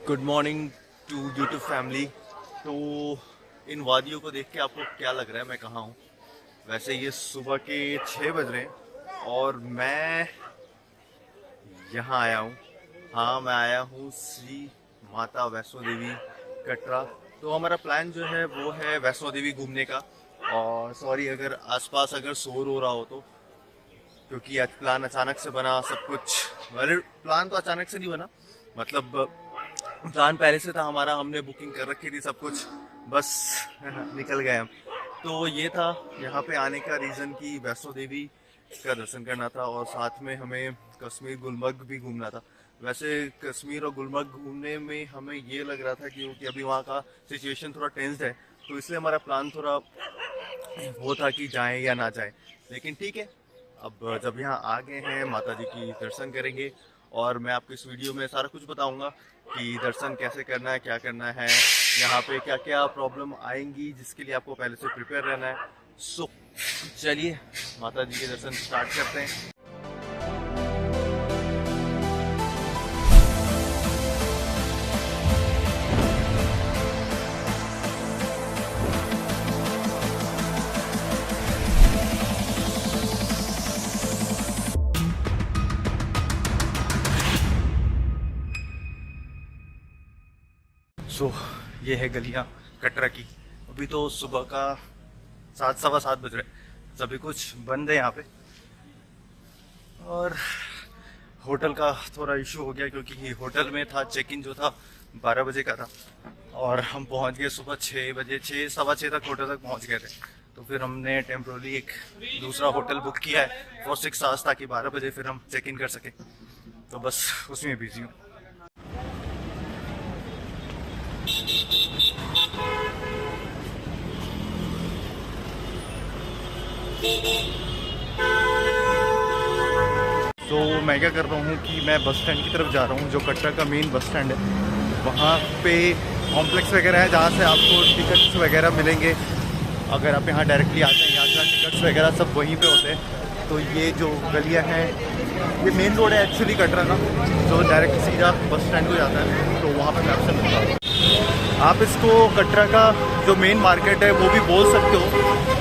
Good morning to YouTube family. तो इन वादियों को देख के आपको क्या लग रहा है मैं कहाँ हूँ? वैसे ये सुबह के 6 बज रहे हैं और मैं यहाँ आया हूँ। हाँ, मैं आया हूँ श्री माता वैष्णो देवी कटरा। तो हमारा प्लान जो है वो है वैष्णो देवी घूमने का। और सॉरी अगर आसपास अगर शोर हो रहा हो तो, क्योंकि आज प्लान अचानक से बना सब कुछ। प्लान तो अचानक से नहीं बना, मतलब प्लान पहले से था हमारा, हमने बुकिंग कर रखी थी सब कुछ, बस निकल गए हम। तो ये था यहाँ पे आने का रीज़न कि वैष्णो देवी का दर्शन करना था और साथ में हमें कश्मीर गुलमर्ग भी घूमना था। वैसे कश्मीर और गुलमर्ग घूमने में हमें ये लग रहा था क्योंकि अभी वहाँ का सिचुएशन थोड़ा टेंस्ड है, तो इसलिए हमारा प्लान थोड़ा वो था कि जाएं या ना जाएं। लेकिन ठीक है, अब जब यहाँ आ गए हैं माता जी की दर्शन करेंगे और मैं आपको इस वीडियो में सारा कुछ बताऊंगा कि दर्शन कैसे करना है, क्या करना है, यहाँ पे क्या क्या प्रॉब्लम आएंगी जिसके लिए आपको पहले से प्रिपेयर रहना है। सो चलिए माता जी के दर्शन स्टार्ट करते हैं। सो ये है गलियाँ कटरा की। अभी तो सुबह का 7 सवा 7 बज रहे, सभी कुछ बंद है यहाँ पे। और होटल का थोड़ा इशू हो गया क्योंकि होटल में था चेक इन जो था 12 बजे का था और हम पहुँच गए सुबह 6 बजे, 6 सवा 6 तक होटल तक पहुँच गए थे। तो फिर हमने टेम्प्रोरली एक दूसरा होटल बुक किया है फॉर 6 आवर्स ताकि 12 बजे फिर हम चेक इन कर सकें। तो बस उसी में बिजी हूँ। तो मैं क्या कर रहा हूँ कि मैं बस स्टैंड की तरफ जा रहा हूँ, जो कटरा का मेन बस स्टैंड है। वहाँ पे कॉम्प्लेक्स वगैरह है जहाँ से आपको टिकट्स वगैरह मिलेंगे। अगर आप यहाँ डायरेक्टली आते हैं, यात्रा टिकट्स वगैरह सब वहीं पे होते हैं। तो ये जो गलियाँ हैं, ये मेन रोड है एक्चुअली कटरा का, जो डायरेक्ट सीधा बस स्टैंड को जाता है। तो वहाँ पर मैं आपसे मिलता हूँ। आप इसको कटरा का जो मेन मार्केट है वो भी बोल सकते हो,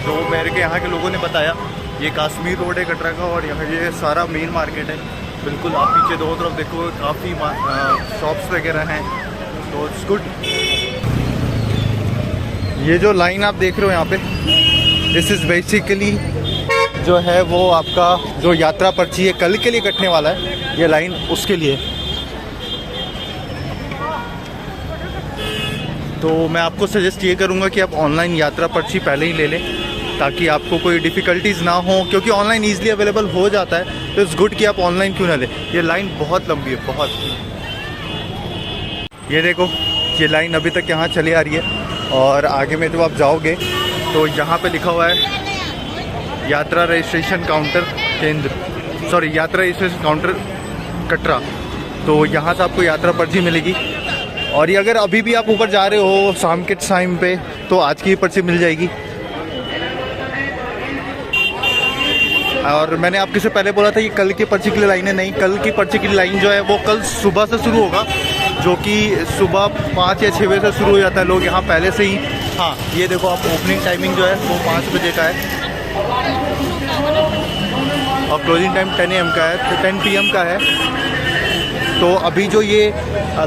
जो मेरे के यहाँ के लोगों ने बताया। ये कश्मीर रोड है कटरा का और यहाँ ये सारा मेन मार्केट है। बिल्कुल आप पीछे दोनों तरफ देखो, काफ़ी शॉप्स वगैरह हैं, तो इट्स गुड। ये जो लाइन आप देख रहे हो यहाँ पे, दिस इज़ बेसिकली जो है वो आपका जो यात्रा पर्ची है कल के लिए कटने वाला है, ये लाइन उसके लिए। तो मैं आपको सजेस्ट ये करूँगा कि आप ऑनलाइन यात्रा पर्ची पहले ही ले लें ताकि आपको कोई डिफ़िकल्टीज़ ना हो, क्योंकि ऑनलाइन ईजिली अवेलेबल हो जाता है। तो इट्स गुड कि आप ऑनलाइन क्यों ना लें। ये लाइन बहुत लंबी है, बहुत। ये देखो, ये लाइन अभी तक यहाँ चली आ रही है और आगे में जब आप जाओगे तो यहाँ पे लिखा हुआ है यात्रा रजिस्ट्रेशन काउंटर केंद्र, सॉरी यात्रा रजिस्ट्रेशन काउंटर कटरा। तो यहाँ से आपको यात्रा पर्ची मिलेगी। और ये अगर अभी भी आप ऊपर जा रहे हो शाम के टाइम पे, तो आज की पर्ची मिल जाएगी। और मैंने आपके से पहले बोला था कि कल की पर्ची के लिए लाइन है, नहीं, कल की पर्ची की लाइन जो है वो कल सुबह से शुरू होगा, जो कि सुबह 5 या 6 बजे से शुरू हो जाता है। लोग यहाँ पहले से ही, हाँ ये देखो आप, ओपनिंग टाइमिंग जो है वो 5 बजे का है और क्लोजिंग टाइम 10 AM का है, तो 10 PM का है। तो अभी जो ये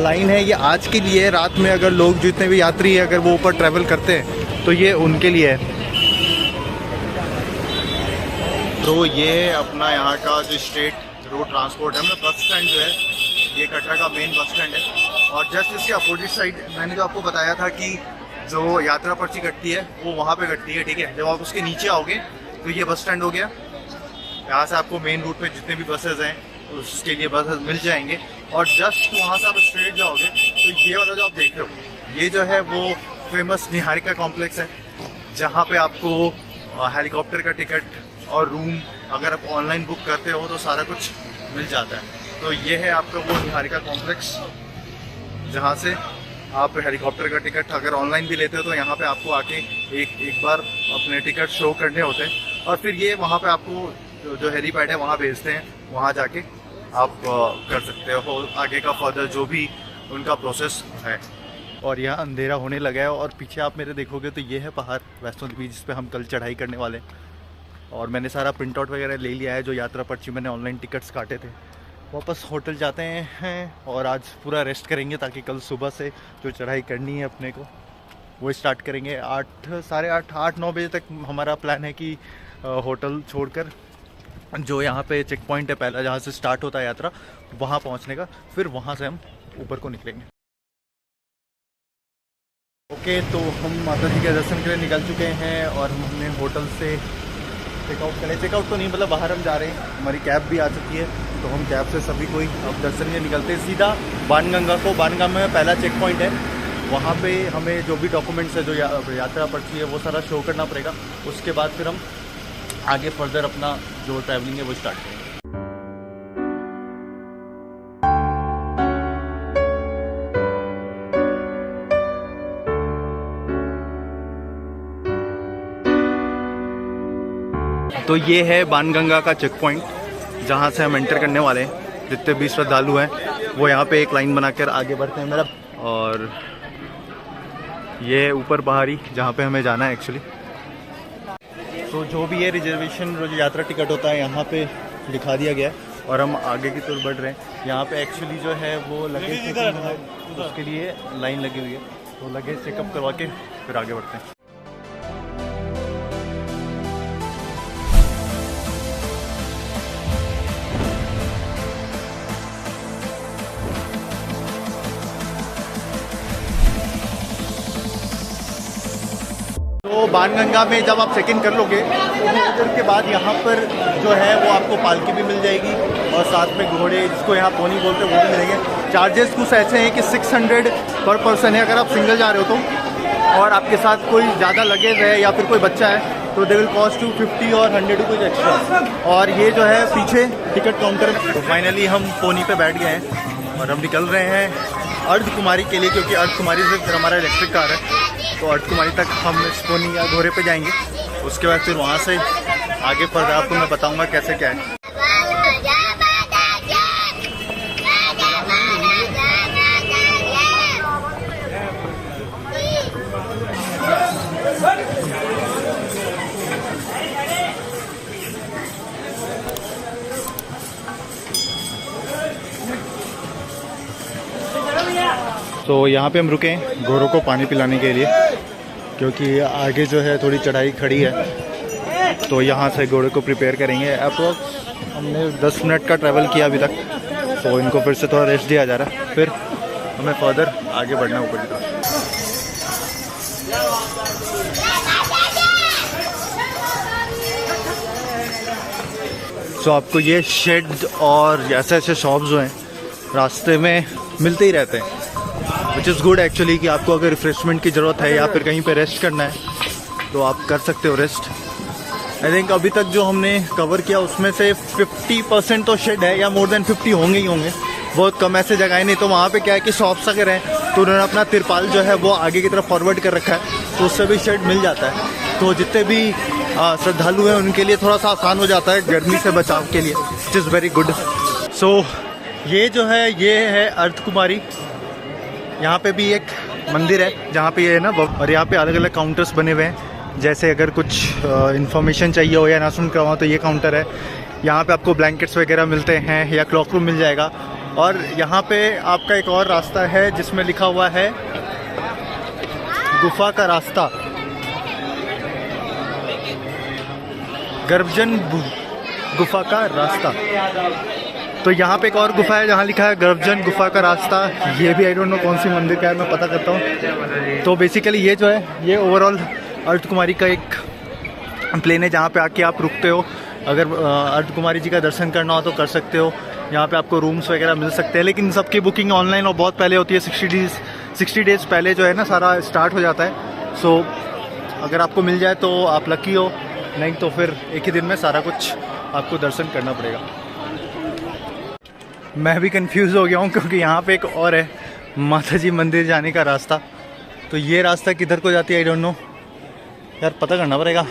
लाइन है ये आज के लिए है। रात में अगर लोग जितने भी यात्री हैं अगर वो ऊपर ट्रैवल करते हैं तो ये उनके लिए है। तो ये अपना यहाँ का जो स्टेट रोड ट्रांसपोर्ट है, मतलब बस स्टैंड जो है, ये कटरा का मेन बस स्टैंड है। और जस्ट इसके अपोजिट साइड मैंने जो आपको बताया था कि जो यात्रा पर्ची कटती है वो वहाँ पे कटती है, ठीक है। जब आप उसके नीचे आओगे तो ये बस स्टैंड हो गया। यहाँ से आपको मेन रूट पे जितने भी बसेज हैं उसके लिए बसेज मिल जाएंगे। और जस्ट वहाँ से आप स्ट्रेट जाओगे तो ये वाला जो आप देख रहे हो, ये जो है वो फेमस निहारिका कॉम्प्लेक्स है, जहाँ पे आपको हेलीकॉप्टर का टिकट और रूम अगर आप ऑनलाइन बुक करते हो तो सारा कुछ मिल जाता है। तो ये है आपका वो निहारिका कॉम्प्लेक्स, जहाँ से आप हेलीकॉप्टर का टिकट अगर ऑनलाइन भी लेते हो तो यहाँ पे आपको आके एक बार अपने टिकट शो करने होते हैं और फिर ये वहाँ पे आपको जो हेलीपैड है वहाँ भेजते हैं, वहाँ जाके आप कर सकते हो आगे का फर्दर जो भी उनका प्रोसेस है। और यहाँ अंधेरा होने लगा है और पीछे आप मेरे देखोगे तो ये है पहाड़ वैष्णो देवी जिस पे हम कल चढ़ाई करने वाले हैं। और मैंने सारा प्रिंट आउट वगैरह ले लिया है, जो यात्रा पर्ची मैंने ऑनलाइन टिकट्स काटे थे। वापस होटल जाते हैं और आज पूरा रेस्ट करेंगे ताकि कल सुबह से जो चढ़ाई करनी है अपने को वो स्टार्ट करेंगे। 8-9 बजे तक हमारा प्लान है कि होटल छोड़कर जो यहाँ पे चेक पॉइंट है पहला जहाँ से स्टार्ट होता है यात्रा, वहाँ पहुँचने का, फिर वहाँ से हम ऊपर को निकलेंगे। ओके, तो हम माता जी के दर्शन के लिए निकल चुके हैं और हमने होटल से चेकआउट करें। चेकआउट तो नहीं, मतलब बाहर हम जा रहे हैं, हमारी कैब भी आ चुकी है, तो हम कैब से सभी कोई अब दर्शन के निकलते हैं सीधा बाणगंगा को। बाणगंगा में पहला चेक पॉइंट है, वहाँ पे हमें जो भी डॉक्यूमेंट्स है, जो यात्रा पर्ची है, वो सारा शो करना पड़ेगा। उसके बाद फिर हम आगे फर्दर अपना जो ट्रैवलिंग है वो स्टार्ट करेंगे। तो ये है बाणगंगा का चेक पॉइंट जहाँ से हम एंटर करने वाले हैं। जितने भी श्रद्धालु हैं वो यहाँ पे एक लाइन बनाकर आगे बढ़ते हैं मेरा। और ये ऊपर पहाड़ी जहाँ पे हमें जाना है एक्चुअली। तो जो भी है रिजर्वेशन, जो यात्रा टिकट होता है यहाँ पे दिखा दिया गया है और हम आगे की तरफ बढ़ रहे हैं। यहाँ पे एक्चुअली जो है वो लगेज चेकिंग है, उसके लिए लाइन लगी हुई है, तो लगेज चेकअप करवा के फिर आगे बढ़ते हैं। तो बाणगंगा में जब आप चेक इन कर लोगे तो के बाद यहाँ पर जो है वो आपको पालकी भी मिल जाएगी और साथ में घोड़े, जिसको यहाँ पोनी बोलते हैं, वो भी मिलेंगे। चार्जेस कुछ ऐसे हैं कि 600 पर पर्सन है अगर आप सिंगल जा रहे हो तो, और आपके साथ कोई ज़्यादा लगेज है या फिर कोई बच्चा है तो दे विल कॉस्ट 250 और 100 रुपीज़ एक्स्ट्रा। और ये जो है पीछे टिकट काउंटर। तो फाइनली हम पोनी पे बैठ गए हैं और हम निकल रहे हैं अर्धकुमारी के लिए, क्योंकि अर्धकुमारी से फिर हमारा इलेक्ट्रिक कार है, तो अर्धकुमारी तक हम इस पोनी या घोड़े पे जाएंगे। उसके बाद फिर वहाँ से आगे पर आपको मैं बताऊँगा कैसे क्या है। तो यहाँ पे हम रुके हैं घोड़ों को पानी पिलाने के लिए, क्योंकि आगे जो है थोड़ी चढ़ाई खड़ी है, तो यहाँ से घोड़े को प्रिपेयर करेंगे। अप्रोक्स हमने 10 मिनट का ट्रैवल किया अभी तक, तो इनको फिर से थोड़ा रेस्ट दिया जा रहा है, फिर हमें फर्दर आगे बढ़ना ऊपर की तरफ। तो आपको ये शेड और ऐसे ऐसे शॉप जो हैं रास्ते में मिलते ही रहते हैं, विच इज़ गुड एक्चुअली, कि आपको अगर रिफ्रेशमेंट की ज़रूरत है या फिर कहीं पे रेस्ट करना है तो आप कर सकते हो रेस्ट। आई थिंक अभी तक जो हमने कवर किया उसमें से 50% तो शेड है, या मोर देन 50 होंगे ही होंगे, बहुत कम ऐसे जगह है। नहीं तो वहाँ पे क्या है कि शॉप्स अगर हैं तो उन्होंने अपना तिरपाल जो है वो आगे की तरफ फॉरवर्ड कर रखा है, तो उससे भी शेड मिल जाता है। तो जितने भी श्रद्धालु हैं उनके लिए थोड़ा सा आसान हो जाता है गर्मी से बचाव के लिए, विच इज़ वेरी गुड। सो ये जो है ये है अर्धकुमारी। यहाँ पे भी एक मंदिर है जहाँ पे ये है ना, और यहाँ पे अलग अलग काउंटर्स बने हुए हैं। जैसे अगर कुछ इन्फॉर्मेशन चाहिए हो या ना सुन करवाओ तो ये काउंटर है। यहाँ पे आपको ब्लैंकेट्स वगैरह मिलते हैं या क्लॉक रूम मिल जाएगा। और यहाँ पे आपका एक और रास्ता है जिसमें लिखा हुआ है गुफा का रास्ता, गर्भजन गुफा का रास्ता। तो यहाँ पे एक और गुफा है जहाँ लिखा है गर्भजन गुफा का रास्ता। ये भी आई डोंट नो कौन सी मंदिर का है, मैं पता करता हूँ। तो बेसिकली ये जो है ये ओवरऑल अर्धकुमारी का एक प्लेन है जहाँ पे आके आप रुकते हो। अगर अर्धकुमारी जी का दर्शन करना हो तो कर सकते हो। यहाँ पे आपको रूम्स वगैरह मिल सकते हैं, लेकिन सबकी बुकिंग ऑनलाइन और बहुत पहले होती है। 60 डेज़ पहले जो है ना सारा स्टार्ट हो जाता है। सो अगर आपको मिल जाए तो आप लकी हो, नहीं तो फिर एक ही दिन में सारा कुछ आपको दर्शन करना पड़ेगा। मैं भी कंफ्यूज हो गया हूँ क्योंकि यहाँ पे एक और है माता जी मंदिर जाने का रास्ता। तो ये रास्ता किधर को जाती है आई डोंट नो यार, पता करना पड़ेगा।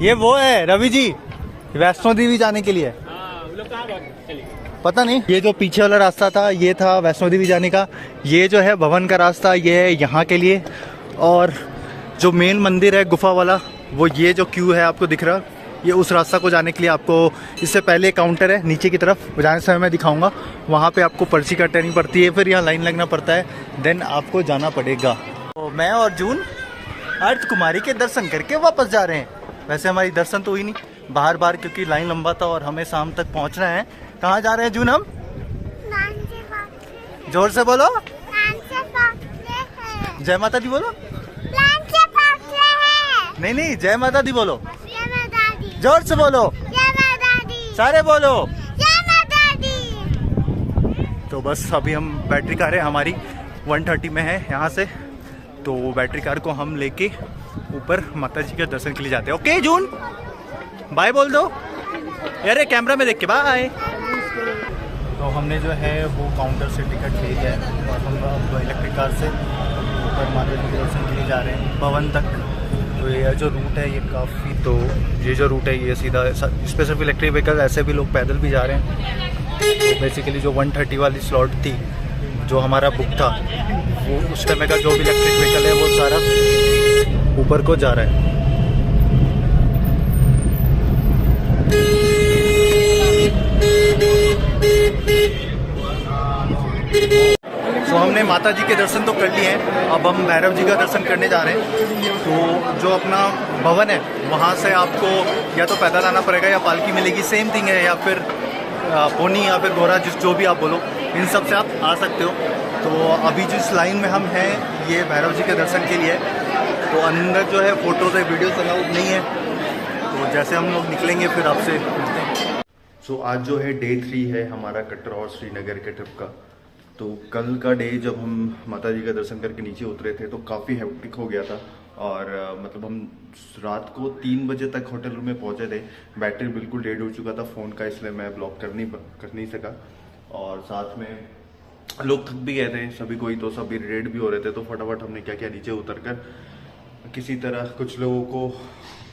ये वो है रवि जी, वैष्णो देवी जाने के लिए। पता नहीं। ये जो पीछे वाला रास्ता था ये था वैष्णो देवी जाने का, ये जो है भवन का रास्ता ये है यहाँ के लिए, और जो मेन मंदिर है गुफा वाला वो ये जो क्यू है आपको दिख रहा, ये उस रास्ता को जाने के लिए आपको इससे पहले काउंटर है नीचे की तरफ, जाने समय मैं दिखाऊंगा, वहाँ पे आपको पर्ची कटनी पड़ती है, फिर यहाँ लाइन लगना पड़ता है, देन आपको जाना पड़ेगा। तो मैं और जून अर्थ कुमारी के दर्शन करके वापस जा रहे हैं। वैसे हमारी दर्शन तो हुई नहीं बाहर बाहर क्योंकि लाइन लंबा था और हमें शाम तक पहुँचना है। कहाँ जा रहे हैं जून हम? जोर से बोलो, जय माता दी बोलो। नहीं नहीं, जय माता दी बोलो, जोर से बोलो, सारे बोलो। तो बस अभी हम बैटरी कार है हमारी 130 में है यहाँ से, तो बैटरी कार को हम लेके ऊपर माता जी के दर्शन के लिए जाते हैं। ओके जून, बाय बोल दो यार कैमरा में देख के, बाय। तो हमने जो है वो काउंटर से टिकट ले लिया है और हम अब इलेक्ट्रिक कार से ऊपर माता जी के दर्शन के लिए जा रहे हैं भवन तक। तो ये जो रूट है ये काफ़ी, तो ये जो रूट है ये सीधा, इस पर सिर्फ इलेक्ट्रिक व्हीकल, ऐसे भी लोग पैदल भी जा रहे हैं। तो बेसिकली जो 130 वाली स्लॉट थी जो हमारा बुक था, वो उस टाइम का जो भी इलेक्ट्रिक व्हीकल है वो सारा ऊपर को जा रहा है। तो हमने माता जी के दर्शन तो कर लिए हैं, अब हम भैरव जी का दर्शन करने जा रहे हैं। तो जो अपना भवन है वहाँ से आपको या तो पैदल आना पड़ेगा या पालकी मिलेगी, सेम थिंग है, या फिर पोनी या फिर घोड़ा, जो भी आप बोलो, इन सब से आप आ सकते हो। तो अभी जिस लाइन में हम हैं ये भैरव जी के दर्शन के लिए, तो अंदर जो है फोटोज है वीडियोस अलाउड नहीं है, तो जैसे हम लोग निकलेंगे फिर आपसे मिलते हैं। सो आज जो है डे 3 है हमारा कटरा और श्रीनगर के ट्रिप का। तो कल का डे जब हम माता जी का दर्शन करके नीचे उतरे थे तो काफ़ी हेक्टिक हो गया था, और मतलब हम रात को 3 बजे तक होटल रूम में पहुंचे थे। बैटरी बिल्कुल डेड हो चुका था फ़ोन का, इसलिए मैं ब्लॉक कर नहीं सका, और साथ में लोग थक भी गए थे सभी कोई, तो सभी रेड भी हो रहे थे। तो फटाफट हमने क्या किया, नीचे उतर कर किसी तरह कुछ लोगों को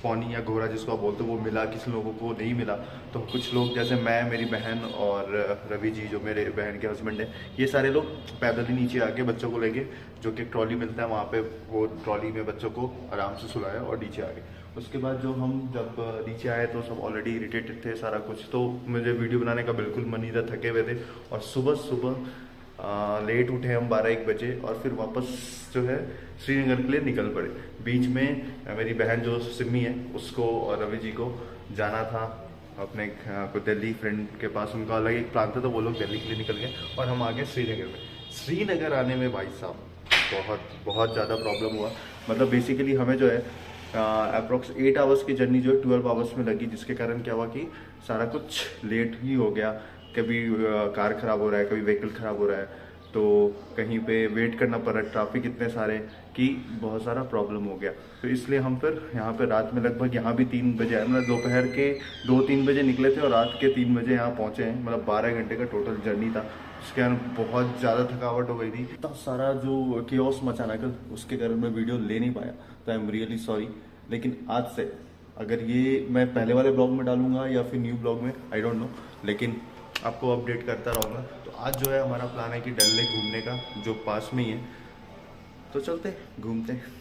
पौनी या घोड़ा जिसको आप बोलते हो वो मिला, किसी लोगों को नहीं मिला। तो कुछ लोग जैसे मैं, मेरी बहन और रवि जी जो मेरे बहन के हस्बैंड हैं, ये सारे लोग पैदल ही नीचे आके बच्चों को लेके, जो कि ट्रॉली मिलता है वहाँ पे, वो ट्रॉली में बच्चों को आराम से सुलाया और नीचे आ गए। उसके बाद जो हम जब नीचे आए तो सब ऑलरेडी इरिटेटेड थे सारा कुछ, तो मुझे वीडियो बनाने का बिल्कुल मन नहीं था, थके हुए थे। और सुबह लेट उठे हम 12-1 बजे, और फिर वापस जो है श्रीनगर के लिए निकल पड़े। बीच में मेरी बहन जो सिमी है उसको और रवि जी को जाना था अपने को दिल्ली फ्रेंड के पास, उनका अलग एक प्लान था, तो वो लोग दिल्ली के लिए निकल गए और हम आ गए श्रीनगर में। श्रीनगर आने में भाई साहब बहुत ज़्यादा प्रॉब्लम हुआ। मतलब बेसिकली हमें जो है अप्रॉक्स 8 आवर्स की जर्नी जो है 12 आवर्स में लगी, जिसके कारण क्या हुआ कि सारा कुछ लेट ही हो गया। कभी कार ख़राब हो रहा है, कभी व्हीकल ख़राब हो रहा है, तो कहीं पे वेट करना पड़ रहा है, ट्रैफिक इतने सारे कि बहुत सारा प्रॉब्लम हो गया। तो इसलिए हम फिर यहाँ पे रात में लगभग यहाँ भी 3 बजे आए, मतलब दोपहर के 2-3 बजे निकले थे और रात के 3 बजे यहाँ पहुँचे हैं। मतलब 12 घंटे का टोटल जर्नी था, उसके कारण बहुत ज़्यादा थकावट हो गई थी। इतना सारा जो केओस मचा ना कल, उसके कारण मैं वीडियो ले नहीं पाया, तो आई एम रियली सॉरी। लेकिन आज से अगर ये मैं पहले वाले ब्लॉग में डालूंगा या फिर न्यू ब्लॉग में, आई डोंट नो, लेकिन आपको अपडेट करता रहूँगा। तो आज जो है हमारा प्लान है कि डल लेक घूमने का, जो पास में ही है, तो चलते घूमते हैं।